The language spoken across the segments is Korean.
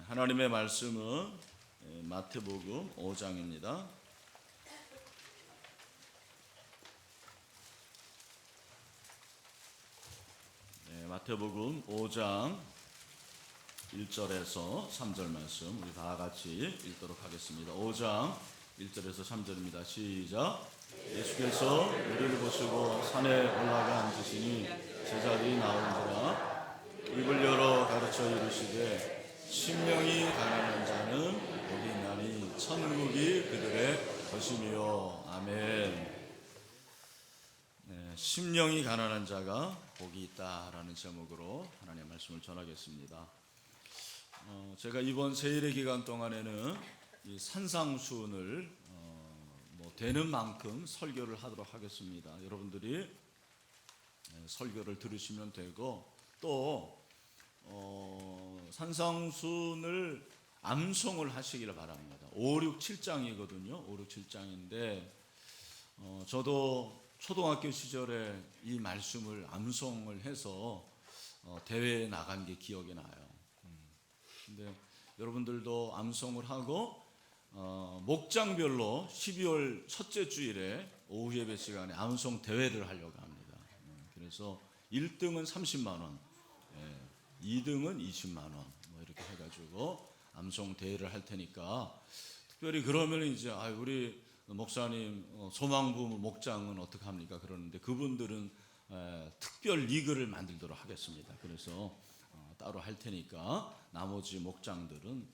하나님의 말씀은 마태복음 5장입니다. 마태복음 5장 1절에서 3절 말씀 우리 다 같이 읽도록 하겠습니다. 5장 1절에서 3절입니다. 시작. 예수께서 우리를 보시고 산에 올라가 앉으시니 제자들이 나오니라. 입을 열어 가르쳐 이르시되 심령이 가난한 자는 복이 있나니 천국이 그들의 것이며. 아멘. 심령이 가난한 자가 복이 있다라는 제목으로 하나님의 말씀을 전하겠습니다. 제가 이번 세일의 기간 동안에는 이 산상수훈을 되는 만큼 설교를 하도록 하겠습니다. 여러분들이 설교를 들으시면 되고, 또 산상수훈을 암송을 하시기를 바랍니다. 5, 6, 7장이거든요. 5, 6, 7장인데 저도 초등학교 시절에 이 말씀을 암송을 해서 대회에 나간 게 기억이 나요. 근데 여러분들도 암송을 하고 목장별로 12월 첫째 주일에 오후 예배 시간에 암송 대회를 하려고 합니다. 그래서 1등은 30만 원, 2등은 20만 원, 이렇게 해가지고 암송 대회를 할 테니까, 특별히 그러면 이제 우리 목사님 소망부 목장은 어떻게 합니까? 그러는데 그분들은 특별 리그를 만들도록 하겠습니다. 그래서 따로 할 테니까 나머지 목장들은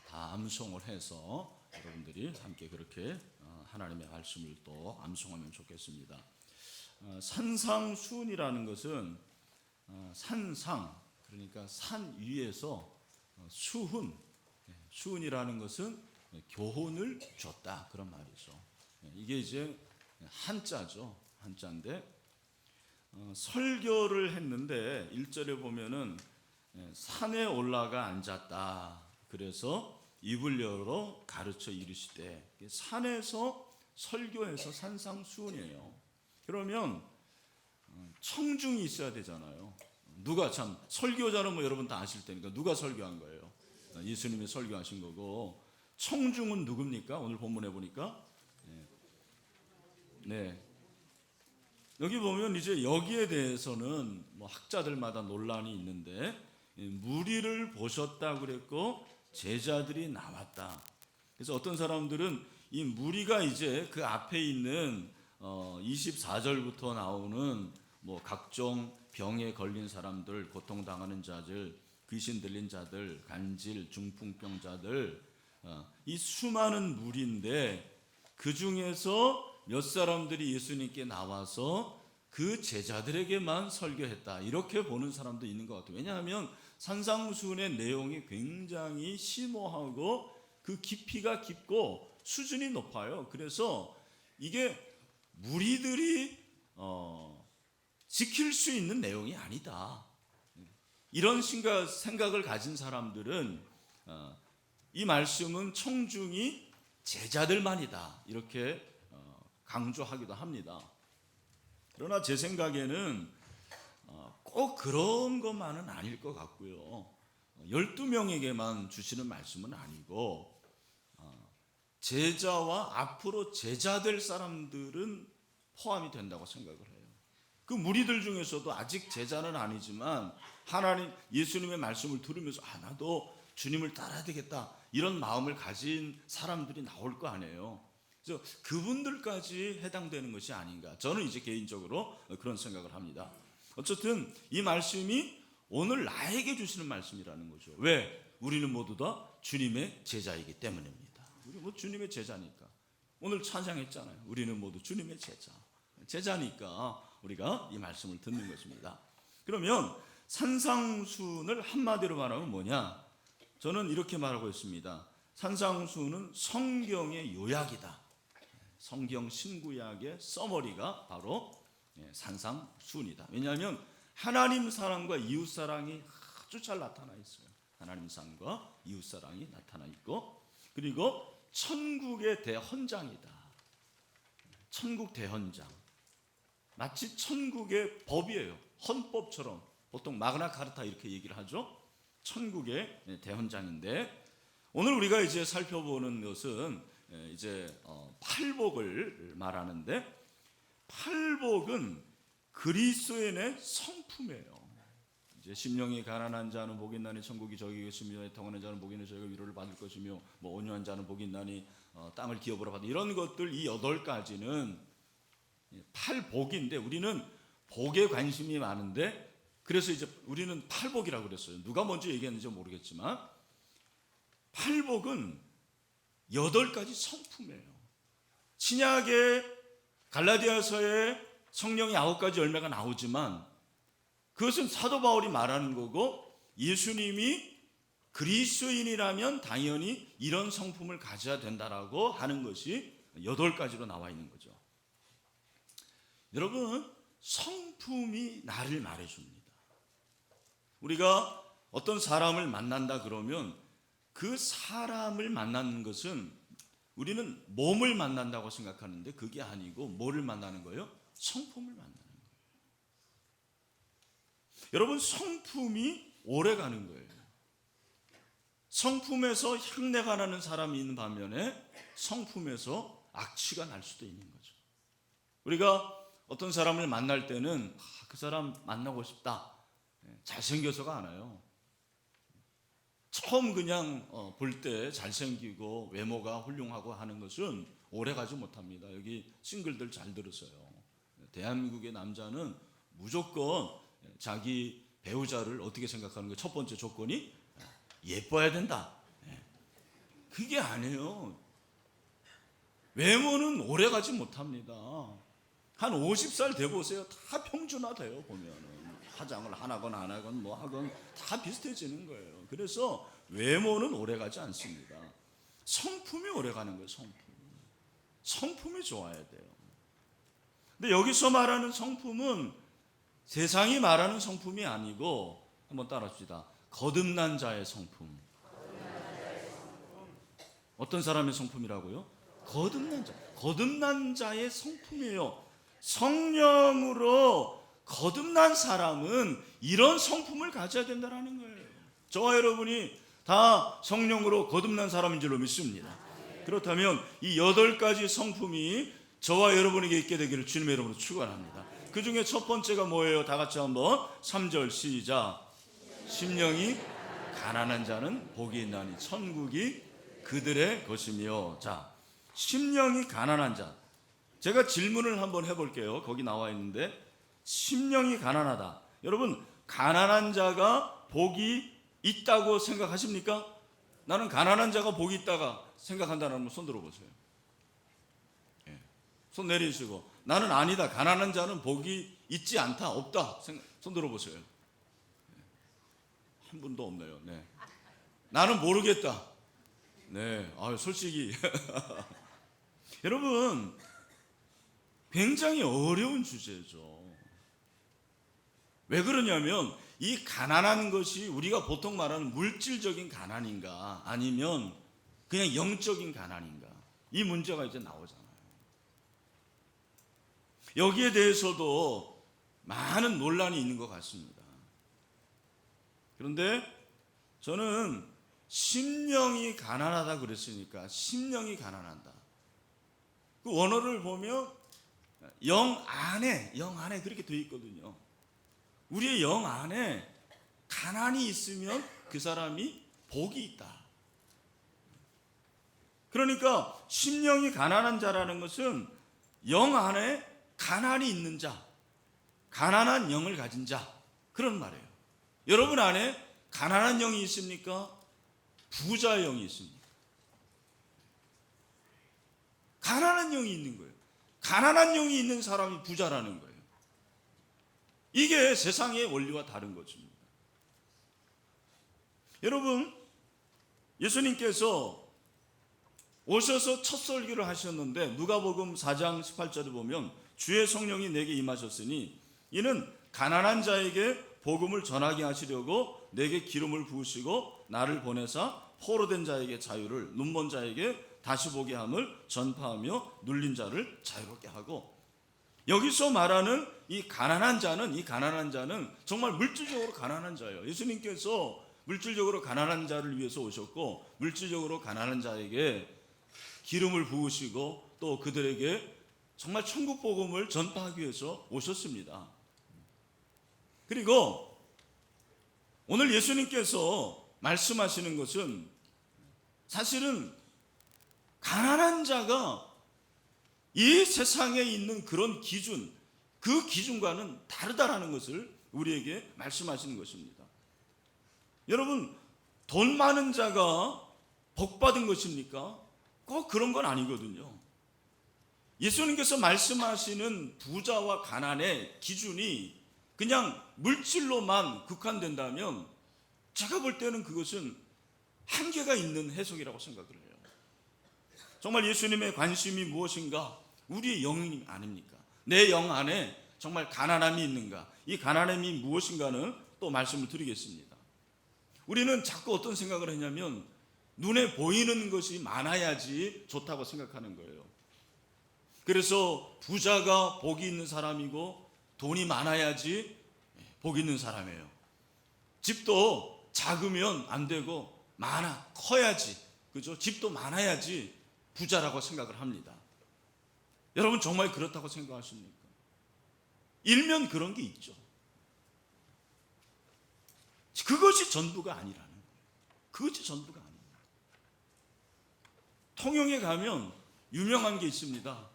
다 암송을 해서 여러분들이 함께 그렇게 하나님의 말씀을 또 암송하면 좋겠습니다. 산상수훈이라는 것은 산상, 그러니까 산 위에서 수훈, 수훈이라는 것은 교훈을 줬다, 그런 말이죠. 이게 이제 한자죠. 한자인데 설교를 했는데 1절에 보면은 산에 올라가 앉았다. 그래서 입을 열어 가르쳐 이르시되, 산에서 설교해서 산상수훈이에요. 그러면 청중이 있어야 되잖아요. 누가, 참 설교자는 여러분 다 아실 테니까 누가 설교한 거예요? 예수님이 설교하신 거고, 청중은 누굽니까? 오늘 본문에 보니까 여기 보면 이제 여기에 대해서는 학자들마다 논란이 있는데, 무리를 보셨다 그랬고 제자들이 나왔다. 그래서 어떤 사람들은 이 무리가 이제 그 앞에 있는 24절부터 나오는 각종 병에 걸린 사람들, 고통당하는 자들, 귀신 들린 자들, 간질, 중풍병자들, 이 수많은 무리인데 그 중에서 몇 사람들이 예수님께 나와서 그 제자들에게만 설교했다, 이렇게 보는 사람도 있는 것 같아요. 왜냐하면 산상수훈의 내용이 굉장히 심오하고 그 깊이가 깊고 수준이 높아요. 그래서 이게 무리들이 지킬 수 있는 내용이 아니다, 이런 생각을 가진 사람들은 이 말씀은 청중이 제자들만이다, 이렇게 강조하기도 합니다. 그러나 제 생각에는 꼭 그런 것만은 아닐 것 같고요. 12명에게만 주시는 말씀은 아니고 제자와 앞으로 제자 될 사람들은 포함이 된다고 생각을 해요. 그 무리들 중에서도 아직 제자는 아니지만 하나님, 예수님의 말씀을 들으면서 나도 주님을 따라야 되겠다, 이런 마음을 가진 사람들이 나올 거 아니에요. 그래서 그분들까지 해당되는 것이 아닌가, 저는 이제 개인적으로 그런 생각을 합니다. 어쨌든 이 말씀이 오늘 나에게 주시는 말씀이라는 거죠. 왜? 우리는 모두 다 주님의 제자이기 때문입니다. 우리 주님의 제자니까. 오늘 찬양했잖아요. 우리는 모두 주님의 제자니까 우리가 이 말씀을 듣는 것입니다. 그러면 산상수훈을 한마디로 말하면 뭐냐? 저는 이렇게 말하고 있습니다. 산상수훈은 성경의 요약이다. 성경 신구약의 서머리가 바로 산상수훈이다. 왜냐하면 하나님 사랑과 이웃 사랑이 아주 잘 나타나 있어요. 하나님 사랑과 이웃 사랑이 나타나 있고, 그리고 천국의 대헌장이다. 천국 대헌장, 마치 천국의 법이에요. 헌법처럼. 보통 마그나 카르타 이렇게 얘기를 하죠. 천국의 대헌장인데, 오늘 우리가 이제 살펴보는 것은 이제 팔복을 말하는데, 팔복은 그리스도인의 성품이에요. 이제 심령이 가난한 자는 복이 있나니 천국이 저기 계시며, 애통하는 자는 복이 있나니 저희가 위로를 받을 것이며, 뭐 온유한 자는 복이 있나니 땅을 기업으로 받는, 이런 것들 이 8가지는 팔복인데, 우리는 복에 관심이 많은데, 그래서 이제 우리는 팔복이라고 그랬어요. 누가 먼저 얘기했는지 모르겠지만 팔복은 8가지 성품이에요. 신약의 갈라디아서에 성령의 9가지 열매가 나오지만 그것은 사도 바울이 말하는 거고, 예수님이 그리스도인이라면 당연히 이런 성품을 가져야 된다라고 하는 것이 8가지로 나와 있는 거죠. 여러분, 성품이 나를 말해줍니다. 우리가 어떤 사람을 만난다 그러면 그 사람을 만나는 것은 우리는 몸을 만난다고 생각하는데 그게 아니고 뭐를 만나는 거예요? 성품을 만나는 거예요. 여러분, 성품이 오래 가는 거예요. 성품에서 향내가 나는 사람이 있는 반면에 성품에서 악취가 날 수도 있는 거죠. 우리가 어떤 사람을 만날 때는 그 사람 만나고 싶다, 잘생겨서가 않아요. 처음 그냥 볼 때 잘생기고 외모가 훌륭하고 하는 것은 오래가지 못합니다. 여기 싱글들 잘 들으세요. 대한민국의 남자는 무조건 자기 배우자를 어떻게 생각하는 거예요? 첫 번째 조건이 예뻐야 된다. 그게 아니에요. 외모는 오래가지 못합니다. 한 50살 돼 보세요. 다 평준화돼요. 보면은 화장을 안 하건 안 하건 뭐 하건 다 비슷해지는 거예요. 그래서 외모는 오래가지 않습니다. 성품이 오래가는 거예요. 성품이 좋아야 돼요. 근데 여기서 말하는 성품은 세상이 말하는 성품이 아니고, 한번 따라합시다. 거듭난 자의 성품. 어떤 사람의 성품이라고요? 거듭난 자의 성품이에요. 성령으로 거듭난 사람은 이런 성품을 가져야 된다는 거예요. 저와 여러분이 다 성령으로 거듭난 사람인 줄로 믿습니다. 그렇다면 이 8가지 성품이 저와 여러분에게 있게 되기를 주님의 이름으로 축원합니다. 그 중에 첫 번째가 뭐예요? 다 같이 한번 3절 시작. 심령이 가난한 자는 복이 있나니 천국이 그들의 것이며. 자, 심령이 가난한 자. 제가 질문을 한번 해볼게요. 거기 나와 있는데, 심령이 가난하다. 여러분, 가난한 자가 복이 있다고 생각하십니까? 나는 가난한 자가 복이 있다가 생각한다는 분 손 들어보세요. 손 내리시고, 나는 아니다, 가난한 자는 복이 있지 않다, 없다, 손 들어보세요. 한 분도 없네요. 네. 나는 모르겠다. 네, 솔직히 여러분, 굉장히 어려운 주제죠. 왜 그러냐면 이 가난한 것이 우리가 보통 말하는 물질적인 가난인가, 아니면 그냥 영적인 가난인가, 이 문제가 이제 나오잖아요. 여기에 대해서도 많은 논란이 있는 것 같습니다. 그런데 저는 심령이 가난하다 그랬으니까 심령이 가난한다. 그 원어를 보면 영 안에 그렇게 되어 있거든요. 우리의 영 안에 가난이 있으면 그 사람이 복이 있다. 그러니까 심령이 가난한 자라는 것은 영 안에 가난이 있는 자, 가난한 영을 가진 자, 그런 말이에요. 여러분 안에 가난한 영이 있습니까? 부자의 영이 있습니까? 가난한 영이 있는 거예요. 가난한 영이 있는 사람이 부자라는 거예요. 이게 세상의 원리와 다른 것입니다. 여러분, 예수님께서 오셔서 첫 설교를 하셨는데 누가복음 4장 18절에 보면 주의 성령이 내게 임하셨으니 이는 가난한 자에게 복음을 전하게 하시려고 내게 기름을 부으시고 나를 보내사 포로된 자에게 자유를, 눈먼 자에게 다시 보게 함을 전파하며 눌린 자를 자유롭게 하고. 여기서 말하는 이 가난한 자는 정말 물질적으로 가난한 자예요. 예수님께서 물질적으로 가난한 자를 위해서 오셨고 물질적으로 가난한 자에게 기름을 부으시고 또 그들에게 정말 천국 복음을 전파하기 위해서 오셨습니다. 그리고 오늘 예수님께서 말씀하시는 것은 사실은 가난한 자가 이 세상에 있는 그런 기준, 그 기준과는 다르다라는 것을 우리에게 말씀하시는 것입니다. 여러분, 돈 많은 자가 복 받은 것입니까? 꼭 그런 건 아니거든요. 예수님께서 말씀하시는 부자와 가난의 기준이 그냥 물질로만 국한된다면 제가 볼 때는 그것은 한계가 있는 해석이라고 생각을 해요. 정말 예수님의 관심이 무엇인가? 우리의 영이 아닙니까? 내 영 안에 정말 가난함이 있는가? 이 가난함이 무엇인가는 또 말씀을 드리겠습니다. 우리는 자꾸 어떤 생각을 하냐면 눈에 보이는 것이 많아야지 좋다고 생각하는 거예요. 그래서 부자가 복이 있는 사람이고 돈이 많아야지 복이 있는 사람이에요. 집도 작으면 안 되고 커야지, 그죠? 집도 많아야지 부자라고 생각을 합니다. 여러분 정말 그렇다고 생각하십니까? 일면 그런 게 있죠. 그것이 전부가 아니라는 거예요. 그것이 전부가 아닙니다. 통영에 가면 유명한 게 있습니다.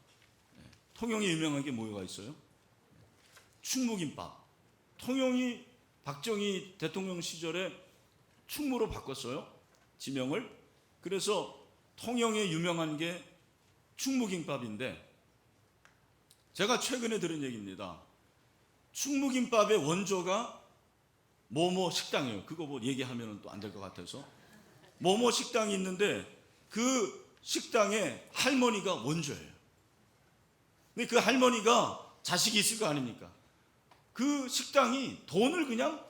통영에 유명한 게 뭐가 있어요? 충무김밥. 통영이 박정희 대통령 시절에 충무로 바꿨어요. 지명을. 그래서 통영에 유명한 게 충무김밥인데 제가 최근에 들은 얘기입니다. 충무김밥의 원조가 모모 식당이에요. 그거 뭐 얘기하면 또 안 될 것 같아서. 모모 식당이 있는데 그 식당에 할머니가 원조예요. 근데 그 할머니가 자식이 있을 거 아닙니까? 그 식당이 돈을 그냥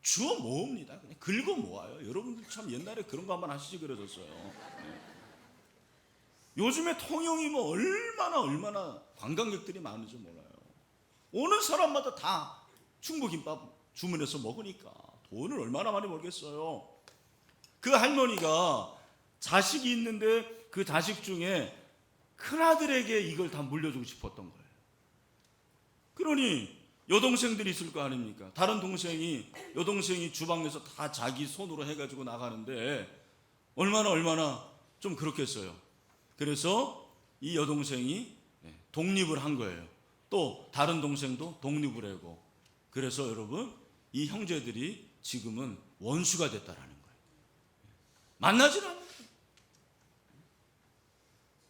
주워 모읍니다. 그냥 긁어 모아요. 여러분들 참 옛날에 그런 거 한번 하시지 그러셨어요. 네. 요즘에 통영이 뭐 얼마나 관광객들이 많은지 몰라요. 오는 사람마다 다 충무김밥 주문해서 먹으니까 돈을 얼마나 많이 벌겠어요. 그 할머니가 자식이 있는데 그 자식 중에 큰아들에게 이걸 다 물려주고 싶었던 거예요. 그러니 여동생들이 있을 거 아닙니까? 다른 여동생이 주방에서 다 자기 손으로 해가지고 나가는데 얼마나 좀 그렇겠어요. 그래서 이 여동생이 독립을 한 거예요. 또 다른 동생도 독립을 하고. 그래서 여러분 이 형제들이 지금은 원수가 됐다라는 거예요. 만나질 않아요.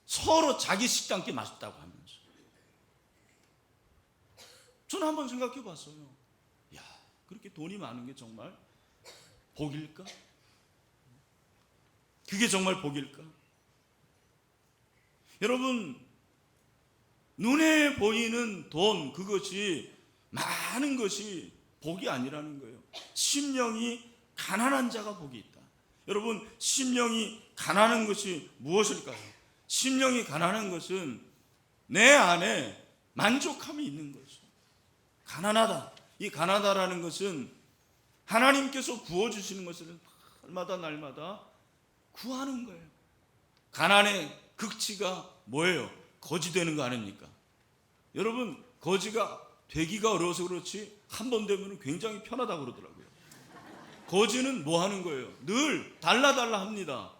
서로 자기 식당께 맛있다고 하면서. 저는 한번 생각해 봤어요. 야, 그렇게 돈이 많은 게 정말 복일까? 그게 정말 복일까? 여러분, 눈에 보이는 돈, 그것이 많은 것이 복이 아니라는 거예요. 심령이 가난한 자가 복이 있다. 여러분, 심령이 가난한 것이 무엇일까요? 심령이 가난한 것은 내 안에 만족함이 있는 거죠. 가난하다. 이 가난하다라는 것은 하나님께서 부어주시는 것을 날마다 구하는 거예요. 가난의 극치가 뭐예요? 거지 되는 거 아닙니까? 여러분, 거지가 되기가 어려워서 그렇지 한 번 되면 굉장히 편하다고 그러더라고요. 거지는 뭐 하는 거예요? 늘 달라달라 합니다.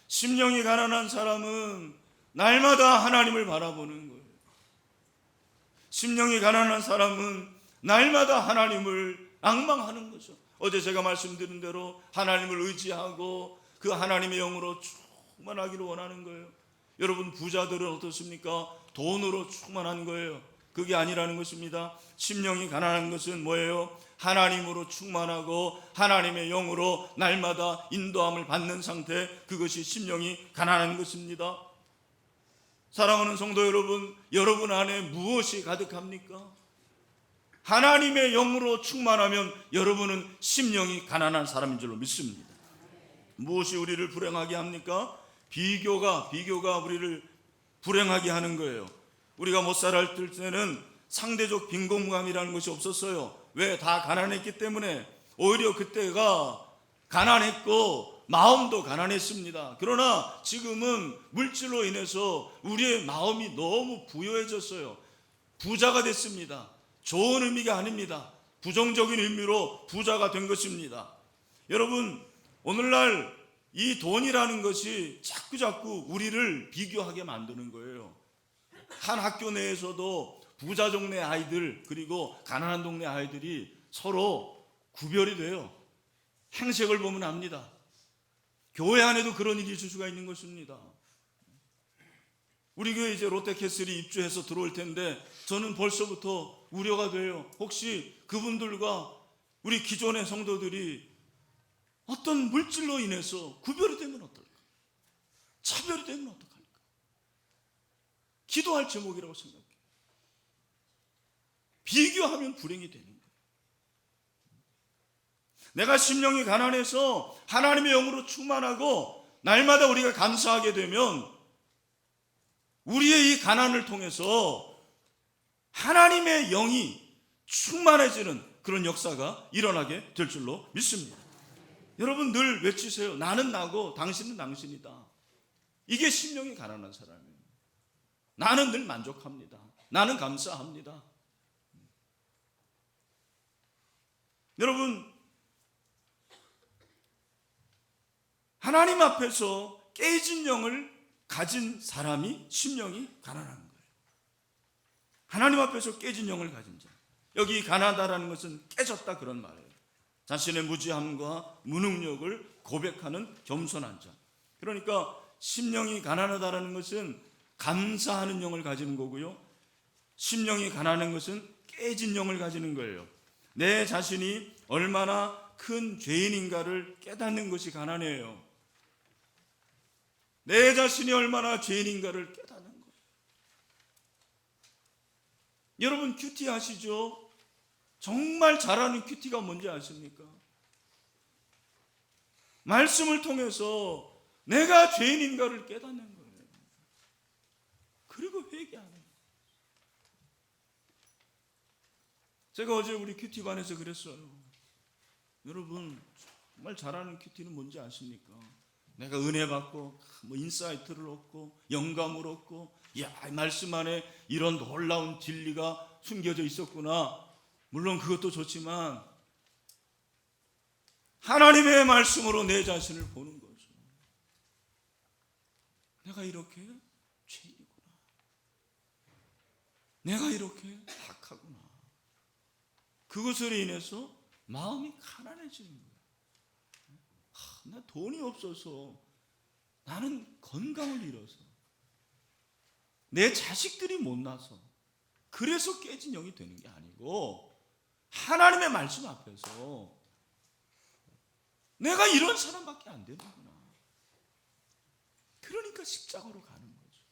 심령이 가난한 사람은 날마다 하나님을 바라보는 거예요. 심령이 가난한 사람은 날마다 하나님을 앙망하는 거죠. 어제 제가 말씀드린 대로 하나님을 의지하고 그 하나님의 영으로 충만하기를 원하는 거예요. 여러분, 부자들은 어떻습니까? 돈으로 충만한 거예요. 그게 아니라는 것입니다. 심령이 가난한 것은 뭐예요? 하나님으로 충만하고 하나님의 영으로 날마다 인도함을 받는 상태, 그것이 심령이 가난한 것입니다. 사랑하는 성도 여러분, 여러분 안에 무엇이 가득합니까? 하나님의 영으로 충만하면 여러분은 심령이 가난한 사람인 줄로 믿습니다. 무엇이 우리를 불행하게 합니까? 비교가 우리를 불행하게 하는 거예요. 우리가 못 살았을 때는 상대적 빈곤감이라는 것이 없었어요. 왜? 다 가난했기 때문에. 오히려 그때가 가난했고 마음도 가난했습니다. 그러나 지금은 물질로 인해서 우리의 마음이 너무 부유해졌어요. 부자가 됐습니다. 좋은 의미가 아닙니다. 부정적인 의미로 부자가 된 것입니다. 여러분, 오늘날 이 돈이라는 것이 자꾸 우리를 비교하게 만드는 거예요. 한 학교 내에서도 부자 동네 아이들 그리고 가난한 동네 아이들이 서로 구별이 돼요. 행색을 보면 압니다. 교회 안에도 그런 일이 있을 수가 있는 것입니다. 우리 교회 이제 롯데캐슬이 입주해서 들어올 텐데 저는 벌써부터 우려가 돼요. 혹시 그분들과 우리 기존의 성도들이 어떤 물질로 인해서 구별이 되면 어떨까? 차별이 되면 어떡할까? 기도할 제목이라고 생각해요. 비교하면 불행이 되는 거예요. 내가 심령이 가난해서 하나님의 영으로 충만하고 날마다 우리가 감사하게 되면 우리의 이 가난을 통해서 하나님의 영이 충만해지는 그런 역사가 일어나게 될 줄로 믿습니다. 여러분 늘 외치세요. 나는 나고 당신은 당신이다. 이게 심령이 가난한 사람이에요. 나는 늘 만족합니다. 나는 감사합니다. 여러분, 하나님 앞에서 깨진 영을 가진 사람이 심령이 가난한 거예요. 하나님 앞에서 깨진 영을 가진 자. 여기 가난하다라는 것은 깨졌다 그런 말이에요. 자신의 무지함과 무능력을 고백하는 겸손한 자. 그러니까 심령이 가난하다라는 것은 감사하는 영을 가지는 거고요. 심령이 가난한 것은 깨진 영을 가지는 거예요. 내 자신이 얼마나 큰 죄인인가를 깨닫는 것이 가난해요. 내 자신이 얼마나 죄인인가를 깨닫는 거예요. 여러분 큐티 아시죠? 정말 잘하는 큐티가 뭔지 아십니까? 말씀을 통해서 내가 죄인인가를 깨닫는 거예요. 그리고 회개하는 거예요. 제가 어제 우리 큐티반에서 그랬어요. 여러분 정말 잘하는 큐티는 뭔지 아십니까? 내가 은혜 받고 인사이트를 얻고 영감을 얻고 말씀 안에 이런 놀라운 진리가 숨겨져 있었구나. 물론 그것도 좋지만 하나님의 말씀으로 내 자신을 보는 거죠. 내가 이렇게 죄인이구나. 내가 이렇게 악하구나. 그것으로 인해서 마음이 가난해지는 거예요. 나 돈이 없어서, 나는 건강을 잃어서, 내 자식들이 못나서 그래서 깨진 영이 되는 게 아니고 하나님의 말씀 앞에서 내가 이런 사람밖에 안 되는구나. 그러니까 십자가로 가는 거죠.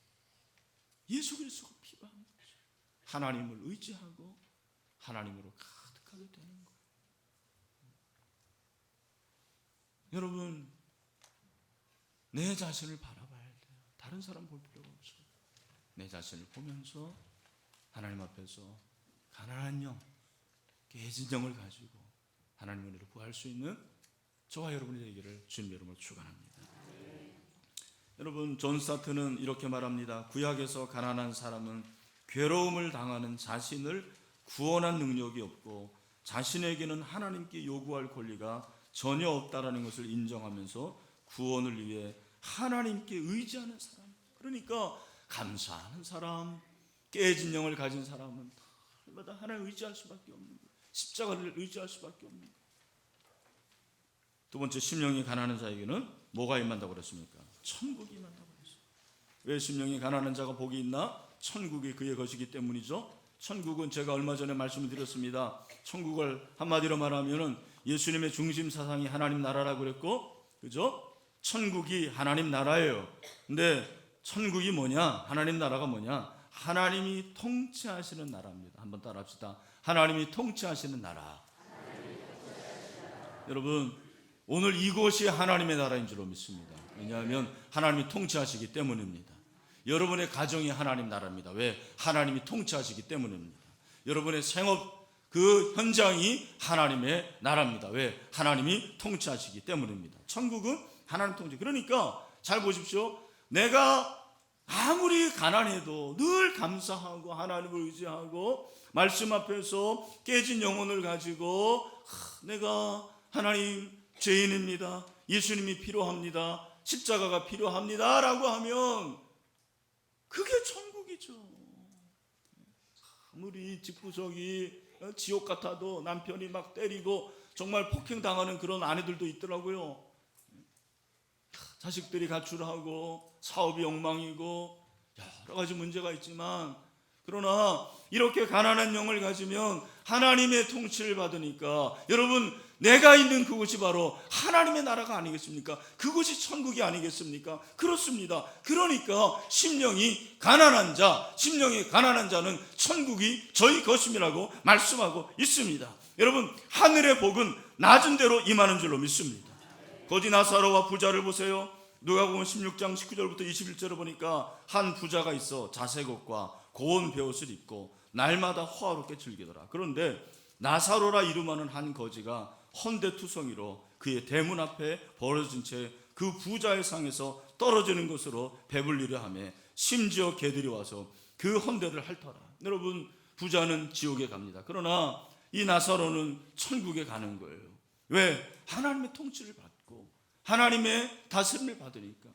예수 그리스도가 피부한 거죠. 하나님을 의지하고 하나님으로 가득하게 되는 거예요. 여러분 내 자신을 바라봐야 돼요. 다른 사람 볼 필요가 없어요. 내 자신을 보면서 하나님 앞에서 가난한 영, 깨진 영을 가지고 하나님 은혜로 구할 수 있는 저와 여러분이 되기를 주님의 이름으로 축원합니다. 여러분 존 스타트는 이렇게 말합니다. 구약에서 가난한 사람은 괴로움을 당하는 자신을 구원할 능력이 없고 자신에게는 하나님께 요구할 권리가 전혀 없다라는 것을 인정하면서 구원을 위해 하나님께 의지하는 사람, 그러니까 감사하는 사람, 깨진 영을 가진 사람은 날마다 하나님을 의지할 수밖에 없는 거예요. 십자가를 의지할 수밖에 없는 거예요. 두 번째, 심령이 가난한 자에게는 뭐가 임한다고 그랬습니까? 천국이 임한다고 그랬어요. 왜 심령이 가난한 자가 복이 있나? 천국이 그의 것이기 때문이죠. 천국은 제가 얼마 전에 말씀을 드렸습니다. 천국을 한마디로 말하면은 예수님의 중심 사상이 하나님 나라라고 그랬고, 그죠? 천국이 하나님 나라예요. 근데 천국이 뭐냐? 하나님 나라가 뭐냐? 하나님이 통치하시는 나라입니다. 한번 따라합시다. 하나님이 통치하시는 나라. 여러분, 오늘 이곳이 하나님의 나라인 줄로 믿습니다. 왜냐하면 하나님이 통치하시기 때문입니다. 여러분의 가정이 하나님 나라입니다. 왜? 하나님이 통치하시기 때문입니다. 여러분의 생업 그 현장이 하나님의 나라입니다. 왜? 하나님이 통치하시기 때문입니다. 천국은 하나님 통치. 그러니까 잘 보십시오. 내가 아무리 가난해도 늘 감사하고 하나님을 의지하고 말씀 앞에서 깨진 영혼을 가지고 내가 하나님 죄인입니다. 예수님이 필요합니다. 십자가가 필요합니다. 라고 하면 그게 천국이죠. 아무리 집구석이 지옥 같아도 남편이 막 때리고 정말 폭행당하는 그런 아내들도 있더라고요. 자식들이 가출하고 사업이 엉망이고 여러 가지 문제가 있지만, 그러나 이렇게 가난한 영을 가지면 하나님의 통치를 받으니까 여러분, 내가 있는 그곳이 바로 하나님의 나라가 아니겠습니까? 그곳이 천국이 아니겠습니까? 그렇습니다. 그러니까 심령이 가난한 자는 천국이 저희 것임이라고 말씀하고 있습니다. 여러분, 하늘의 복은 낮은 대로 임하는 줄로 믿습니다. 거지 나사로와 부자를 보세요. 누가복음 16장 19절부터 21절을 보니까 한 부자가 있어 자색 옷과 고운 베옷을 입고 날마다 호화롭게 즐기더라. 그런데 나사로라 이름하는 한 거지가 헌데투성이로 그의 대문 앞에 벌어진 채 그 부자의 상에서 떨어지는 것으로 배불리려 하며 심지어 개들이 와서 그 헌데를 핥더라. 여러분, 부자는 지옥에 갑니다. 그러나 이 나사로는 천국에 가는 거예요. 왜? 하나님의 통치를 받고 하나님의 다스림을 받으니까.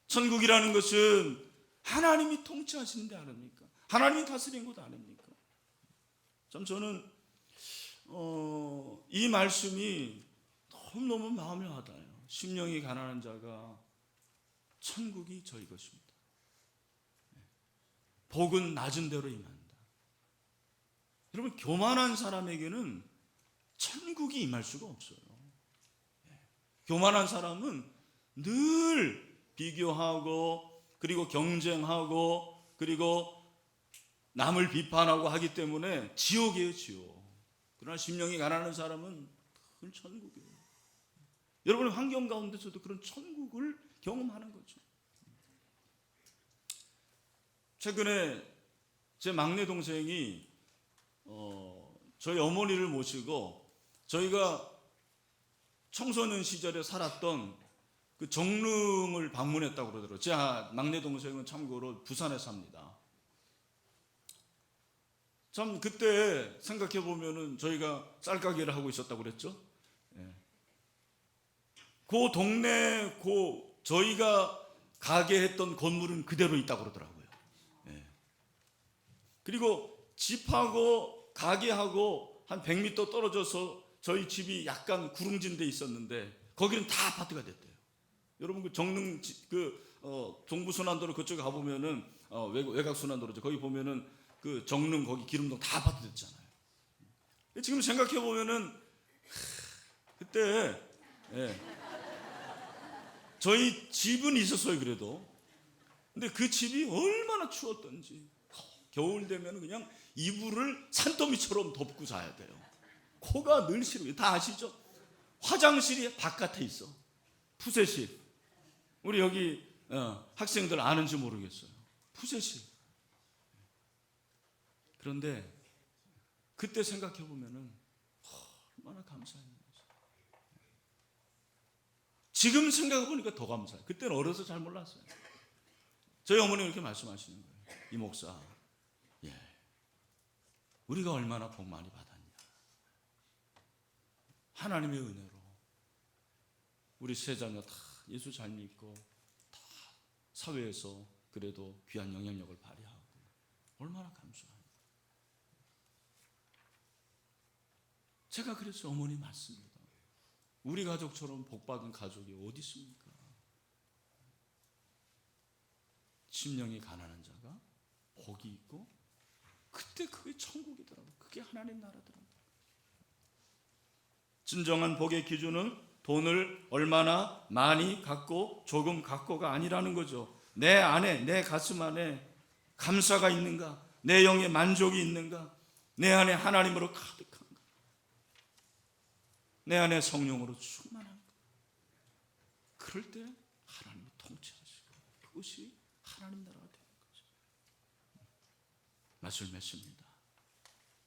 천국이라는 것은 하나님이 통치하시는 데 아닙니까? 하나님이 다스리는 곳 아닙니까? 참 저는 이 말씀이 너무너무 마음이 와닿아요. 심령이 가난한 자가 천국이 저희 것입니다. 복은 낮은 대로 임한다. 여러분, 교만한 사람에게는 천국이 임할 수가 없어요. 교만한 사람은 늘 비교하고 그리고 경쟁하고 그리고 남을 비판하고 하기 때문에 지옥이에요, 지옥. 그러나 심령이 가난한 사람은 늘 천국이에요. 여러분의 환경 가운데서도 그런 천국을 경험하는 거죠. 최근에 제 막내 동생이 저희 어머니를 모시고 저희가 청소년 시절에 살았던 그 정릉을 방문했다고 그러더라고요. 제 막내 동생은 참고로 부산에 삽니다. 참 그때 생각해 보면은 저희가 쌀가게를 하고 있었다고 그랬죠. 그 동네 저희가 가게 했던 건물은 그대로 있다고 그러더라고요. 그리고 집하고 가게하고 한 100m 떨어져서 저희 집이 약간 구릉진 데 있었는데 거기는 다 아파트가 됐대요. 여러분, 그 정릉 동부순환도로 그쪽에 가보면은 외곽순환도로죠. 거기 보면은 그 정릉 거기 기름동 다 아파트 됐잖아요. 지금 생각해 보면은 그때 저희 집은 있었어요. 그래도 근데 그 집이 얼마나 추웠던지 겨울 되면 그냥 이불을 산더미처럼 덮고 자야 돼요. 코가 늘 시려요. 다 아시죠? 화장실이 바깥에 있어. 푸세실. 우리 여기 학생들 아는지 모르겠어요. 푸세실. 그런데 그때 생각해 보면은 얼마나 감사했는지. 지금 생각해 보니까 더 감사해요. 그때는 어려서 잘 몰랐어요. 저희 어머니가 이렇게 말씀하시는 거예요. 이 목사, 우리가 얼마나 복 많이 받았냐. 하나님의 은혜로 우리 세 자녀 다 예수 잘 믿고 다 사회에서 그래도 귀한 영향력을 발휘하고 얼마나 감사합니다. 제가 그랬어요. 어머니 맞습니다. 우리 가족처럼 복받은 가족이 어디 있습니까? 심령이 가난한 자가 복이 있고 그때 그게 천국이더라고요. 그게 하나님 나라더라고요. 진정한 복의 기준은 돈을 얼마나 많이 갖고 조금 갖고가 아니라는 거죠. 내 안에, 내 가슴 안에 감사가 있는가? 내 영에 만족이 있는가? 내 안에 하나님으로 가득한가? 내 안에 성령으로 충만한가? 그럴 때 하나님이 통치하시고 그것이 하나님 나라가 되는 거죠. 말씀을 맺습니다.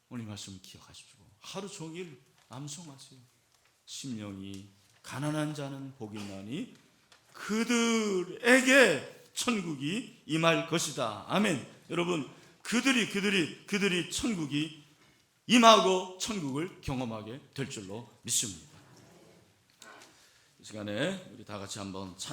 오늘 말씀을 기억하십시오. 하루 종일 암송하세요. 심령이 가난한 자는 복이 있나니 그들에게 천국이 임할 것이다. 아멘. 여러분, 그들이 천국이 임하고 천국을 경험하게 될 줄로 믿습니다. 이 시간에 우리 다 같이 한번 찬